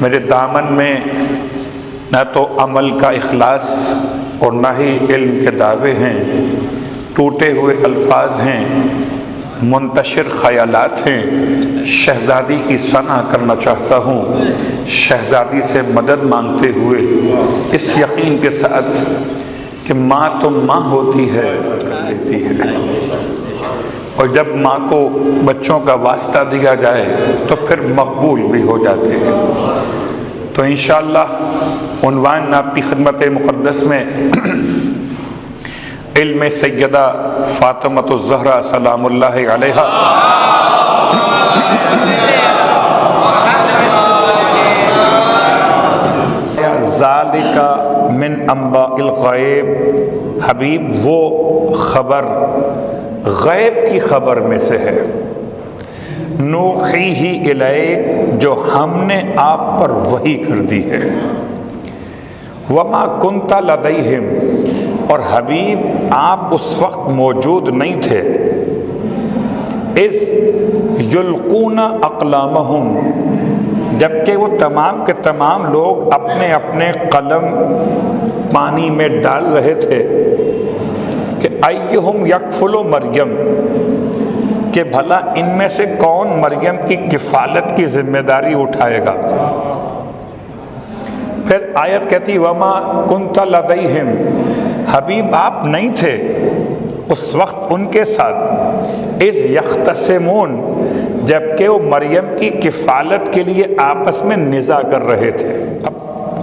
میرے دامن میں نہ تو عمل کا اخلاص اور نہ ہی علم کے دعوے ہیں، ٹوٹے ہوئے الفاظ ہیں، منتشر خیالات ہیں۔ شہزادی کی ثنا کرنا چاہتا ہوں، شہزادی سے مدد مانگتے ہوئے اس یقین کے ساتھ کہ ماں تو ماں ہوتی ہے، لیتی ہے، اور جب ماں کو بچوں کا واسطہ دیا جائے تو پھر مقبول بھی ہو جاتے ہیں۔ تو انشاءاللہ عنوان آپ کی خدمت مقدس میں علم سیدہ فاطمۃ الزہرا سلام اللہ علیہا ذالک من انباء الغیب، حبیب وہ خبر غیب کی خبر میں سے ہے، نوحیہ الیک جو ہم نے آپ پر وحی کر دی ہے، وما کنت لدیہم اور حبیب آپ اس وقت موجود نہیں تھے، اذ یلقون اقلامہم جبکہ وہ تمام کے تمام لوگ اپنے اپنے قلم پانی میں ڈال رہے تھے کہ ایہم یکفل مریم، کہ بھلا ان میں سے کون مریم کی کفالت کی ذمہ داری اٹھائے گا۔ پھر آیت کہتی وما کنت لدیہم، حبیب آپ نہیں تھے اس وقت ان کے ساتھ، اذ یختصمون جبکہ وہ مریم کی کفالت کے لیے آپس میں نزاع کر رہے تھے۔ اب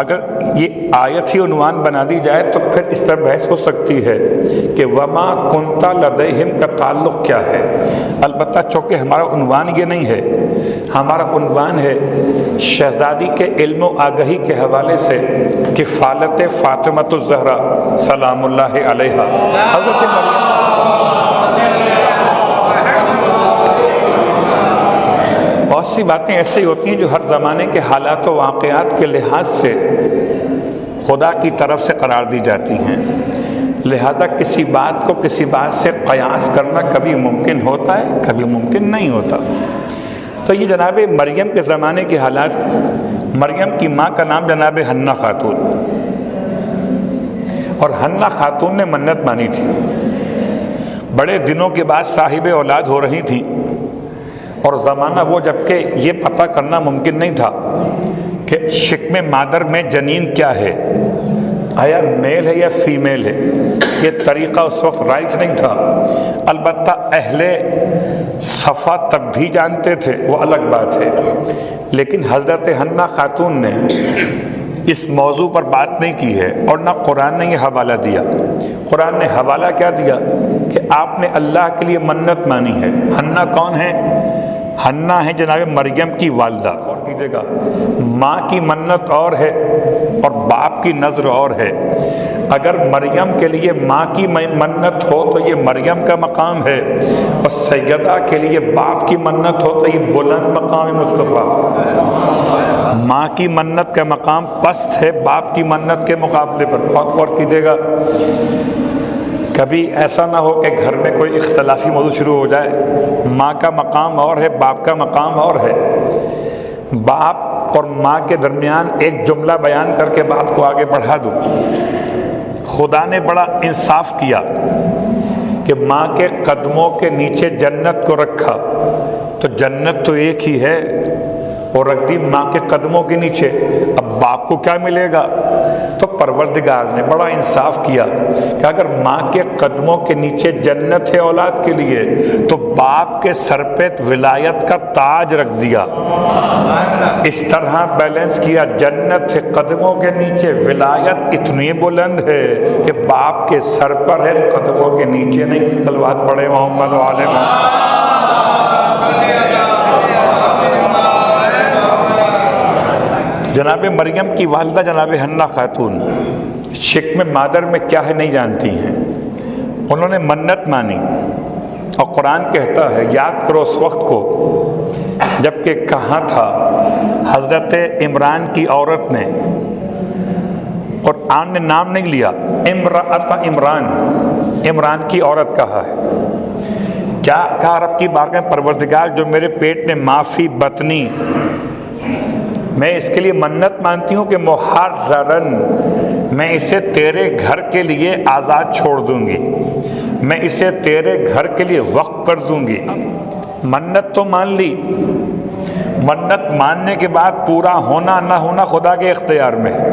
اگر یہ آیت ہی عنوان بنا دی جائے تو پھر اس پر بحث ہو سکتی ہے کہ وما کنت لدیہم کا تعلق کیا ہے، البتہ چونکہ ہمارا عنوان یہ نہیں ہے، ہمارا عنوان ہے شہزادی کے علم و آگہی کے حوالے سے کفالت فاطمۃ الزہرا سلام اللہ علیہا۔ حضرت مریم بہت سی باتیں ایسی ہوتی ہیں جو ہر زمانے کے حالات و واقعات کے لحاظ سے خدا کی طرف سے قرار دی جاتی ہیں، لہذا کسی بات کو کسی بات سے قیاس کرنا کبھی ممکن ہوتا ہے، کبھی ممکن نہیں ہوتا۔ تو یہ جناب مریم کے زمانے کے حالات، مریم کی ماں کا نام جناب حنہ خاتون، اور حنہ خاتون نے منت مانی تھی، بڑے دنوں کے بعد صاحب اولاد ہو رہی تھی، اور زمانہ وہ جبکہ یہ پتہ کرنا ممکن نہیں تھا کہ شکم مادر میں جنین کیا ہے، آیا میل ہے یا فیمیل ہے، یہ طریقہ اس وقت رائج نہیں تھا۔ البتہ اہل صفا تب بھی جانتے تھے، وہ الگ بات ہے، لیکن حضرت حنہ خاتون نے اس موضوع پر بات نہیں کی ہے، اور نہ قرآن نے یہ حوالہ دیا۔ قرآن نے حوالہ کیا دیا کہ آپ نے اللہ کے لیے منت مانی ہے۔ حنہ کون ہے؟ حنہ ہے جناب مریم کی والدہ۔ غور کیجیے گا، ماں کی منت اور ہے اور باپ کی نظر اور ہے۔ اگر مریم کے لیے ماں کی منت ہو تو یہ مریم کا مقام ہے، اور سیدہ کے لیے باپ کی منت ہو تو یہ بلند مقام مصطفیٰ۔ ماں کی منت کا مقام پست ہے باپ کی منت کے مقابلے پر۔ بہت غور کیجیے گا، کبھی ایسا نہ ہو کہ گھر میں کوئی اختلافی موضوع شروع ہو جائے۔ ماں کا مقام اور ہے، باپ کا مقام اور ہے۔ باپ اور ماں کے درمیان ایک جملہ بیان کر کے بات کو آگے بڑھا دوں۔ خدا نے بڑا انصاف کیا کہ ماں کے قدموں کے نیچے جنت کو رکھا، تو جنت تو ایک ہی ہے، اور رکھ دی ماں کے قدموں کے نیچے۔ اب باپ کو کیا ملے گا؟ تو پروردگار نے بڑا انصاف کیا کہ اگر ماں کے قدموں کے نیچے جنت ہے اولاد کے لیے، تو باپ کے سر پہ ولایت کا تاج رکھ دیا۔ اس طرح بیلنس کیا، جنت ہے قدموں کے نیچے، ولایت اتنی بلند ہے کہ باپ کے سر پر ہے، قدموں کے نیچے نہیں۔ صلوات پڑھے محمد و آل محمد۔ جناب مریم کی والدہ جناب حنہ خاتون شکم مادر میں کیا ہے نہیں جانتی ہیں، انہوں نے منت مانی، اور قرآن کہتا ہے یاد کرو اس وقت کو جبکہ کہاں تھا حضرت عمران کی عورت نے، قرآن نے نام نہیں لیا، امرأت عمران، عمران کی عورت کہا ہے۔ کیا کہا رب کی بارگاہ میں؟ پروردگار جو میرے پیٹ میں معافی بطنی میں اس کے لیے منت مانتی ہوں کہ محررن، میں اسے تیرے گھر کے لیے آزاد چھوڑ دوں گی، میں اسے تیرے گھر کے لیے وقف کر دوں گی۔ منت تو مان لی، منت ماننے کے بعد پورا ہونا نہ ہونا خدا کے اختیار میں ہے۔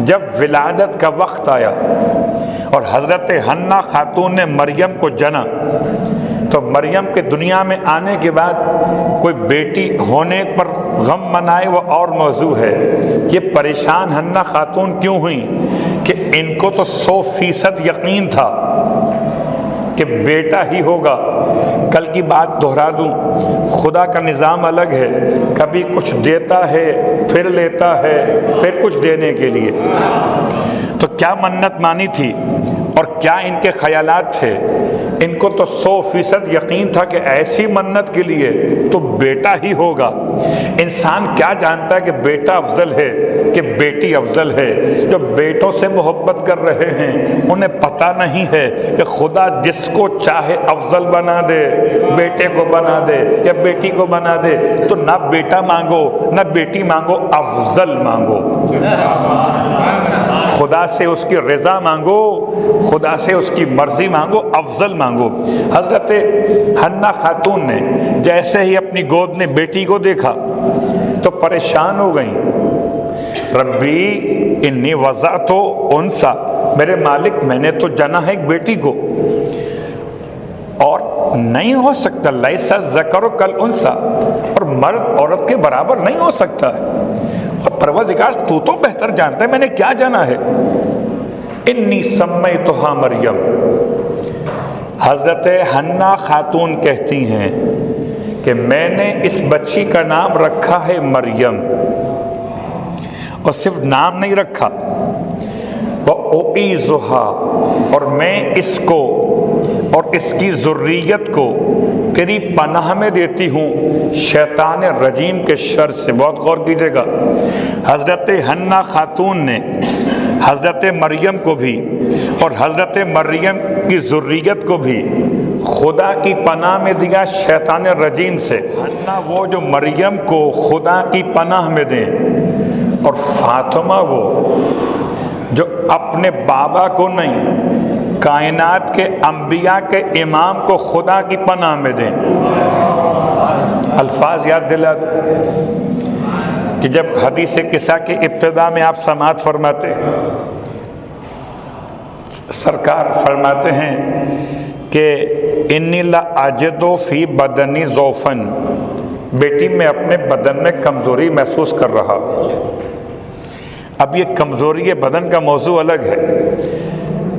جب ولادت کا وقت آیا اور حضرت حنہ خاتون نے مریم کو جنا، تو مریم کے دنیا میں آنے کے بعد کوئی بیٹی ہونے پر غم منائے وہ اور موضوع ہے، یہ پریشان حنہ خاتون کیوں ہوئیں کہ ان کو تو 100% یقین تھا کہ بیٹا ہی ہوگا۔ کل کی بات دہرا دوں، خدا کا نظام الگ ہے، کبھی کچھ دیتا ہے پھر لیتا ہے پھر کچھ دینے کے لیے۔ تو کیا منت مانی تھی اور کیا ان کے خیالات تھے؟ ان کو تو 100% یقین تھا کہ ایسی منت کے لیے تو بیٹا ہی ہوگا۔ انسان کیا جانتا ہے کہ بیٹا افضل ہے کہ بیٹی افضل ہے؟ جو بیٹوں سے محبت کر رہے ہیں انہیں پتہ نہیں ہے کہ خدا جس کو چاہے افضل بنا دے، بیٹے کو بنا دے یا بیٹی کو بنا دے، تو نہ بیٹا مانگو نہ بیٹی مانگو، افضل مانگو، خدا سے اس کی رضا مانگو، خدا سے اس کی مرضی مانگو، افضل مانگو۔ حضرت حنہ خاتون نے جیسے ہی اپنی گود میں بیٹی کو دیکھا تو پریشان ہو گئیں، ربی انی وضعت انثی، میرے مالک میں نے تو جنا ہے ایک بیٹی کو، اور نہیں ہو سکتا، لیس الذکر کالانثی، اور مرد عورت کے برابر نہیں ہو سکتا ہے، اور پروردگار تو بہتر جانتا ہے میں نے کیا جانا ہے۔ انی سمیتھا مریم، حضرت حنہ خاتون کہتی ہیں کہ میں نے اس بچی کا نام رکھا ہے مریم، اور صرف نام نہیں رکھا، وَأُعِيذُهَا، اور میں اس کو اور اس کی ذریت کو تیری پناہ میں دیتی ہوں شیطان رجیم کے شر سے۔ بہت غور کیجیے گا، حضرت حنہ خاتون نے حضرت مریم کو بھی اور حضرت مریم کی ذریت کو بھی خدا کی پناہ میں دیا شیطان رجیم سے۔ حنہ وہ جو مریم کو خدا کی پناہ میں دیں، اور فاطمہ وہ جو اپنے بابا کو نہیں کائنات کے انبیاء کے امام کو خدا کی پناہ میں دیں۔ الفاظ یاد دلا کہ جب حدیث قصہ کی ابتدا میں آپ سماعت فرماتے، سرکار فرماتے ہیں کہ انی لاجد فی بدنی ضعفا، بیٹی میں اپنے بدن میں کمزوری محسوس کر رہا۔ اب یہ کمزوری بدن کا موضوع الگ ہے،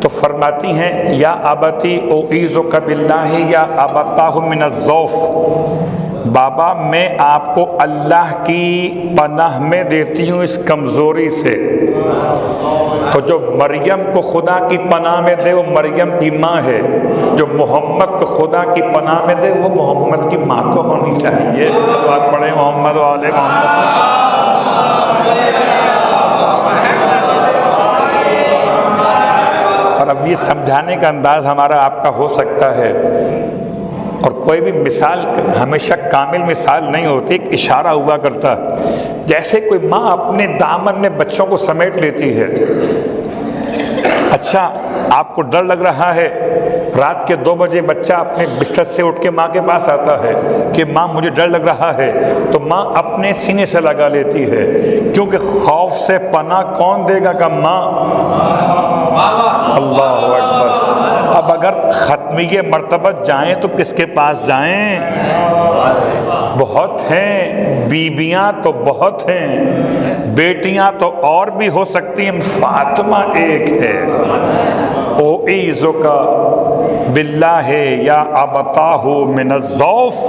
تو فرماتی ہیں یا ابتی اعیذک باللہ یا ابتاہ من الضعف، بابا میں آپ کو اللہ کی پناہ میں دیتی ہوں اس کمزوری سے۔ تو جو مریم کو خدا کی پناہ میں دے وہ مریم کی ماں ہے، جو محمد کو خدا کی پناہ میں دے وہ محمد کی ماں تو ہونی چاہیے۔ بات پڑھیں محمد وآل محمد۔ اور اب یہ سمجھانے کا انداز ہمارا آپ کا ہو سکتا ہے، اور کوئی بھی مثال ہمیشہ کامل مثال نہیں ہوتی، ایک اشارہ ہوا کرتا، جیسے کوئی ماں اپنے دامن میں بچوں کو سمیٹ لیتی ہے۔ اچھا آپ کو ڈر لگ رہا ہے، رات کے 2 بجے بچہ اپنے بستر سے اٹھ کے ماں کے پاس آتا ہے کہ ماں مجھے ڈر لگ رہا ہے، تو ماں اپنے سینے سے لگا لیتی ہے، کیونکہ خوف سے پناہ کون دے گا کا ماں۔ اللہ اکبر۔ اب اگر ختمیہ مرتبہ جائیں تو کس کے پاس جائیں؟ بہت ہیں، بیویاں تو بہت ہیں، بیٹیاں تو اور بھی ہو سکتی ہیں، فاطمہ ایک ہے۔ اعیذک باللہ یا ابتاہ من الضعف،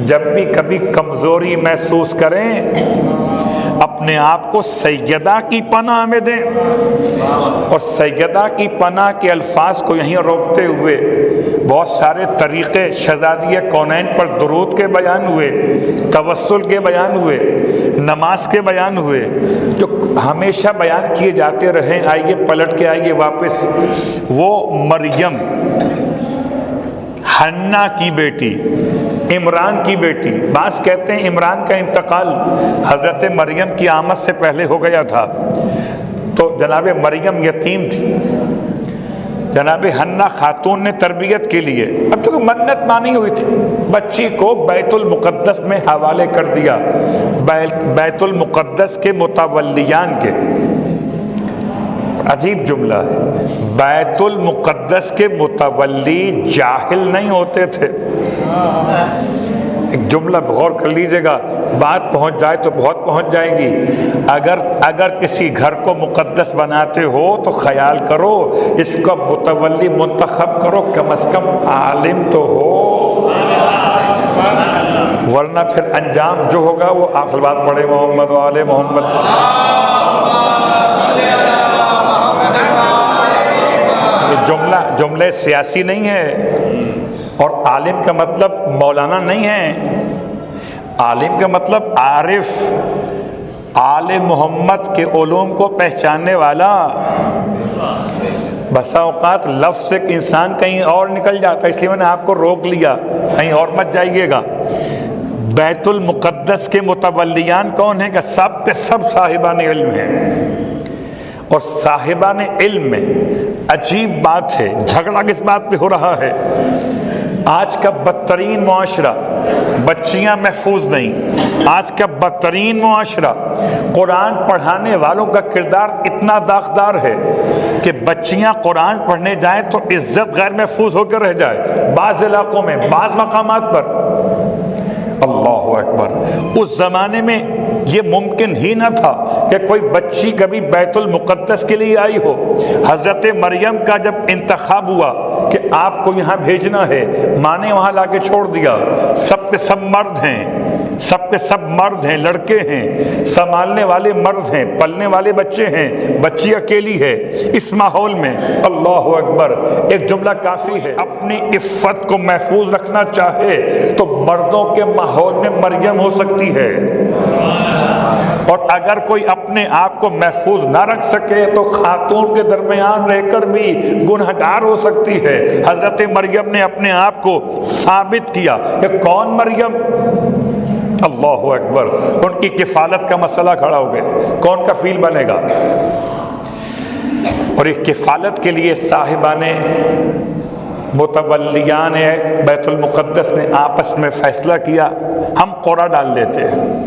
جب بھی کبھی کمزوری محسوس کریں اپنے آپ کو سیدہ کی پناہ میں دیں۔ اور سیدہ کی پناہ کے الفاظ کو یہیں روکتے ہوئے بہت سارے طریقے شہزادی کونین پر درود کے بیان ہوئے، توسل کے بیان ہوئے، نماز کے بیان ہوئے، جو ہمیشہ بیان کیے جاتے رہیں۔ آئیے پلٹ کے آئیے واپس، وہ مریم حنا کی بیٹی، عمران کی بیٹی. بعض کہتے ہیں عمران کا انتقال حضرت مریم کی آمد سے پہلے ہو گیا تھا، تو جناب مریم یتیم تھی، جناب حنا خاتون نے تربیت کے لیے، اب تو منت مانی ہوئی تھی، بچی کو بیت المقدس میں حوالے کر دیا، بیت المقدس کے متولیان کے. عجیب جملہ ہے، بیت المقدس کے متولی جاہل نہیں ہوتے تھے. ایک جملہ غور کر لیجئے گا، بات پہنچ جائے تو بہت پہنچ جائے گی. اگر کسی گھر کو مقدس بناتے ہو تو خیال کرو اس کا متولی منتخب کرو، کم از کم عالم تو ہو، ورنہ پھر انجام جو ہوگا وہ آپ صلوات پڑھے محمد و آل محمد. یہ جملے سیاسی نہیں ہے، اور عالم کا مطلب مولانا نہیں ہے، عالم کا مطلب عارف، آل محمد کے علوم کو پہچاننے والا. بسا اوقات لفظ سے انسان کہیں اور نکل جاتا ہے، اس لیے میں نے آپ کو روک لیا، کہیں اور مت جائیے گا. بیت المقدس کے متولیان کون ہیں؟ کہ سب کے سب صاحبان علم ہیں. اور صاحبان علم میں عجیب بات ہے، جھگڑا کس بات پہ ہو رہا ہے؟ آج کا بدترین معاشرہ، بچیاں محفوظ نہیں. آج کا بدترین معاشرہ، قرآن پڑھانے والوں کا کردار اتنا داغدار ہے کہ بچیاں قرآن پڑھنے جائیں تو عزت غیر محفوظ ہو کے رہ جائے. بعض علاقوں میں، بعض مقامات پر، اللہ اکبر. اس زمانے میں یہ ممکن ہی نہ تھا کہ کوئی بچی کبھی بیت المقدس کے لیے آئی ہو. حضرت مریم کا جب انتخاب ہوا کہ آپ کو یہاں بھیجنا ہے، ماں نے وہاں لا کے چھوڑ دیا. سب کے سب مرد ہیں، سب کے سب مرد ہیں، لڑکے ہیں، سنبھالنے والے مرد ہیں، پلنے والے بچے ہیں، بچی اکیلی ہے. اس ماحول میں اللہ اکبر ایک جملہ کافی ہے. اپنی عفت کو محفوظ رکھنا چاہے تو مردوں کے ماحول میں مریم ہو سکتی ہے، اور اگر کوئی اپنے آپ کو محفوظ نہ رکھ سکے تو خاتون کے درمیان رہ کر بھی گنہگار ہو سکتی ہے. حضرت مریم نے اپنے آپ کو ثابت کیا کہ کون مریم، اللہ اکبر. ان کی کفالت کا مسئلہ کھڑا ہو گیا، کون کفیل بنے گا؟ اور یہ کفالت کے لیے صاحبان متولیان بیت المقدس نے آپس میں فیصلہ کیا، ہم قرعہ ڈال لیتے ہیں.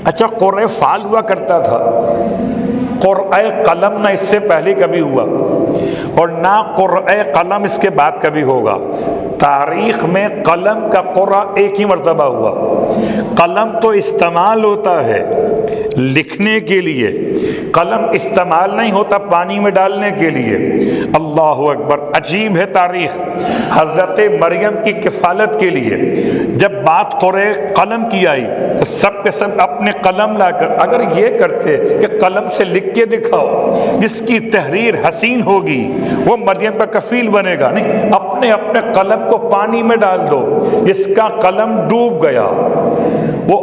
اچھا، قرعہ فعال ہوا کرتا تھا، قرعہ قلم نہ اس سے پہلے کبھی ہوا اور نہ قرعہ قلم اس کے بعد کبھی ہوگا. تاریخ میں قلم کا قرعہ ایک ہی مرتبہ ہوا. قلم تو استعمال ہوتا ہے لکھنے کے لیے، قلم استعمال نہیں ہوتا پانی میں ڈالنے کے لیے. اللہ اکبر، عجیب ہے تاریخ. حضرت مریم کی کفالت کے لیے جب بات قرعہ قلم کی آئی تو سب کے سب اپنے قلم لا کر، اگر یہ کرتے کہ قلم سے لکھ کے دکھاؤ، جس کی تحریر حسین ہوگی وہ مریم کا کفیل بنے گا. نہیں، اپنے قلم کو پانی میں ڈال دو، جس کا قلم ڈوب گیا وہ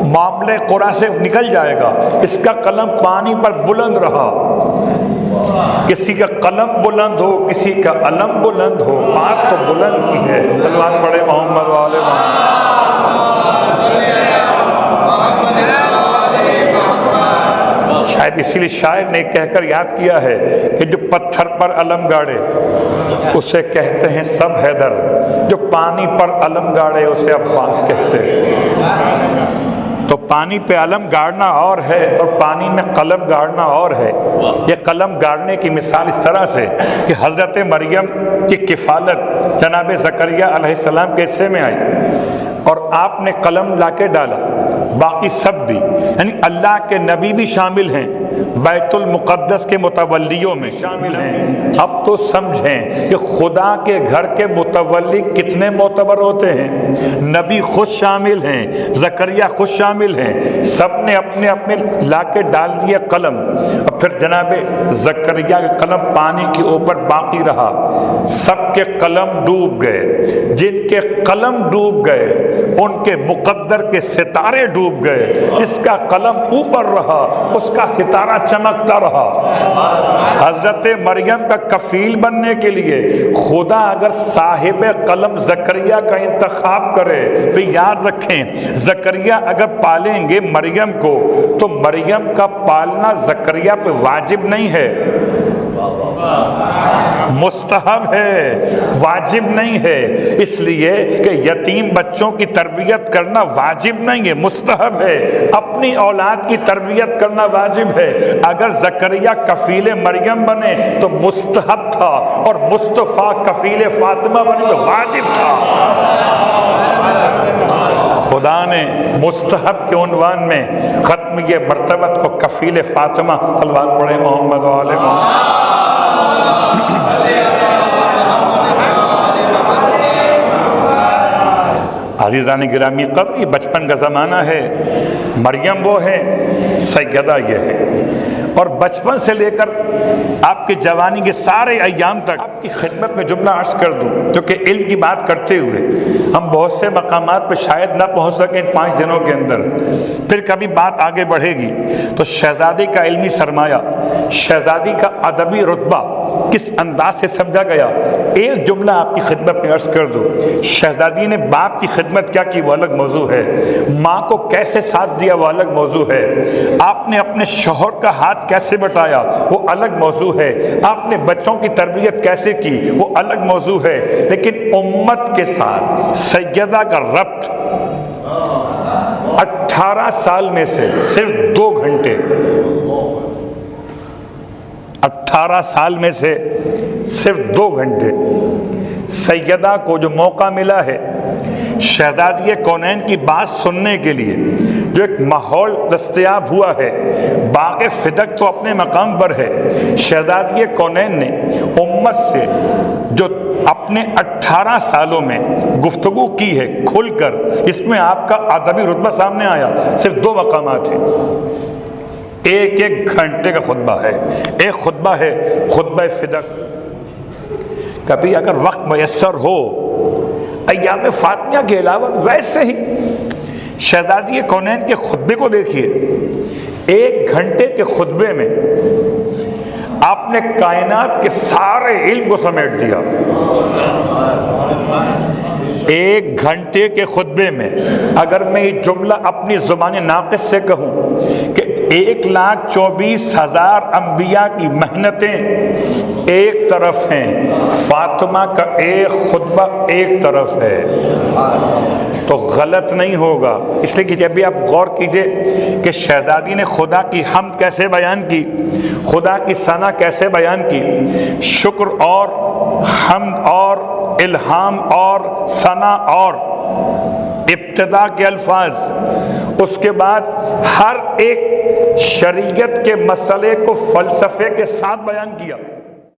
معاملے قرعہ سے نکل جائے گا. اس کا قلم پانی پر بلند رہا. کسی کا قلم بلند ہو، کسی کا علم بلند ہو، بات تو بلند کی ہے. اللہ پڑھے محمد و آل محمد. شاید اسی لیے شاعر نے کہہ کر یاد کیا ہے کہ جو پتھر پر علم گاڑے اسے کہتے ہیں سب حیدر، جو پانی پر علم گاڑے اسے عباس کہتے ہیں. تو پانی پہ علم گاڑنا اور ہے اور پانی میں قلم گاڑنا اور ہے. یہ قلم گاڑنے کی مثال اس طرح سے کہ حضرت مریم کی کفالت جناب زکریا علیہ السلام کے حصے میں آئی اور آپ نے قلم لا کے ڈالا، باقی سب بھی، یعنی اللہ کے نبی بھی شامل ہیں، بیت المقدس کے متولیوں میں شامل ہیں. اب تو سمجھیں کہ خدا کے گھر کے متولی کتنے معتبر ہوتے ہیں. نبی خود شامل ہیں، زکریا خود شامل ہیں، سب نے اپنے اپنے لا کے ڈال دیا قلم. اور پھر جناب زکریا کا قلم پانی کے اوپر باقی رہا. سب کے قلم ڈوب گئے. جن کے قلم ڈوب گئے ان کے مقدر کے ستارے ڈوب گئے. اس کا قلم اوپر رہا، اس کا ستارہ ستارہ چمکتا رہا۔ حضرت مریم کا کفیل بننے کے لیے خدا اگر صاحب قلم زکریا کا انتخاب کرے تو یاد رکھیں، زکریا اگر پالیں گے مریم کو تو مریم کا پالنا زکریا پہ واجب نہیں ہے، مستحب ہے، واجب نہیں ہے، اس لیے کہ یتیم بچوں کی تربیت کرنا واجب نہیں ہے، مستحب ہے، اپنی اولاد کی تربیت کرنا واجب ہے۔ اگر زکریا کفیل مریم بنے تو مستحب تھا، اور مصطفیٰ کفیل فاطمہ بنے تو واجب تھا۔ خدا نے مستحب کے عنوان میں ختم یہ مرتبت کو کفیل فاطمہ، صلوات پڑھے محمد و آل محمد۔ عزیزان گرامی قدر، یہ بچپن کا زمانہ ہے، مریم وہ ہے، سیدہ یہ ہے، اور بچپن سے لے کر آپ کی جوانی کے سارے ایام تک آپ کی خدمت میں جملہ عرض کر دوں، کیونکہ علم کی بات کرتے ہوئے ہم بہت سے مقامات پہ شاید نہ پہنچ سکیں ان 5 دنوں کے اندر، پھر کبھی بات آگے بڑھے گی تو شہزادی کا علمی سرمایہ، شہزادی کا ادبی رتبہ کس انداز سے سمجھا گیا، ایک جملہ آپ کی خدمت میں عرض کر دوں۔ شہزادی نے باپ کی خدمت کیا کی وہ الگ موضوع ہے، ماں کو کیسے ساتھ دیا وہ الگ موضوع ہے، آپ نے اپنے شوہر کا ہاتھ کیسے بٹایا وہ الگ موضوع ہے، آپ نے بچوں کی تربیت کیسے کی وہ الگ موضوع ہے، لیکن امت کے ساتھ سیدہ کا ربط 18 سال میں سے صرف 2 گھنٹے، 18 سال میں سے صرف 2 گھنٹے سیدہ کو جو موقع ملا ہے شہزادی کونین کی بات سننے کے لیے، جو ایک ماحول دستیاب ہوا ہے، باغ فدق تو اپنے مقام پر ہے، شہزادی کونین نے امت سے جو اپنے 18 سالوں میں گفتگو کی ہے کھل کر، اس میں آپ کا ادبی رتبہ سامنے آیا، صرف 2 مقامات ہیں، ایک گھنٹے کا خطبہ ہے، ایک خطبہ ہے خطبہ فدق۔ کبھی اگر وقت میسر ہو ایام فاطمیہ کے علاوہ ویسے ہی شہزادی کونین کے خطبے کو دیکھیے، 1 گھنٹے کے خطبے میں آپ نے کائنات کے سارے علم کو سمیٹ دیا۔ 1 گھنٹے کے خطبے میں اگر میں یہ جملہ اپنی زبان ناقص سے کہوں کہ 1,24,000 انبیاء کی محنتیں ایک طرف ہیں، فاطمہ کا ایک خطبہ ایک طرف ہے، تو غلط نہیں ہوگا۔ اس لیے کہ جب بھی آپ غور کیجئے کہ شہزادی نے خدا کی حمد کیسے بیان کی، خدا کی ثنا کیسے بیان کی، شکر اور حمد اور الہام اور ثنا اور ابتدا کے الفاظ، اس کے بعد ہر ایک شریعت کے مسئلے کو فلسفے کے ساتھ بیان کیا۔